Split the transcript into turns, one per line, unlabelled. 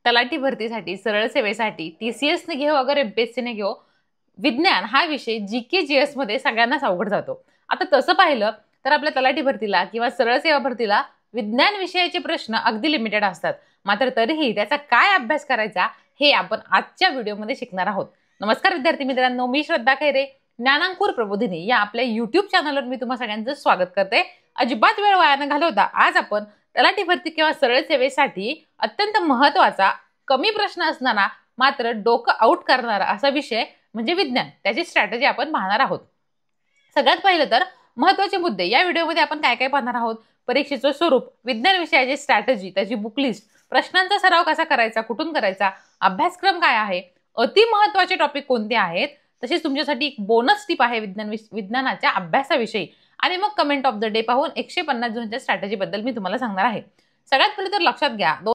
तलाठी भरतीसाठी, सरळ सेवेसाठी TCS ने घेऊ अगर MPSC ने घेऊ, विज्ञान हा विषय GK GS मध्ये सगळ्यांनाच अवघड जातो. आता तसं पाहिलं तर आपल्या तलाठी भरतीला किंवा सरळ सेवा भरतीला विज्ञान विषयाचे प्रश्न अगदी लिमिटेड असतात. मात्र तरीही त्याचा काय अभ्यास करायचा हे आपण आजच्या व्हिडिओमध्ये शिकणार आहोत. नमस्कार विद्यार्थी मित्रांनो, मी श्रद्धा खैरे, ज्ञानांकुर प्रबोधिनी या आपल्या YouTube चॅनलवर मी तुम्हा सगळ्यांचं स्वागत करते. अजिबात वेळ वाया न घालवता आज आपण तलाठी भरती किंवा सरळ सेवेसाठी अत्यंत महत्त्वाचा, कमी प्रश्न असणारा मात्र डोकं आउट करणारा असा विषय म्हणजे विज्ञान, त्याची स्ट्रॅटेजी आपण पाहणार आहोत. सगळ्यात पहिलं तर महत्त्वाचे मुद्दे या व्हिडिओमध्ये आपण काय काय पाहणार आहोत. परीक्षेचं स्वरूप, विज्ञान विषयाची स्ट्रॅटेजी, त्याची बुक लिस्ट, प्रश्नांचा सराव कसा करायचा, कुठून करायचा, अभ्यासक्रम काय आहे, अति महत्त्वाचे टॉपिक कोणते आहेत, तसेच तुमच्यासाठी एक बोनस टिप आहे विज्ञानाच्या अभ्यासाविषयी. आणि मग कमेंट ऑफ द डे पाहून 150 जूनच्या स्ट्रॅटेजी बद्दल मी तुम्हाला सांगणार आहे. सगळ्यात पहिले तर लक्षात घ्या,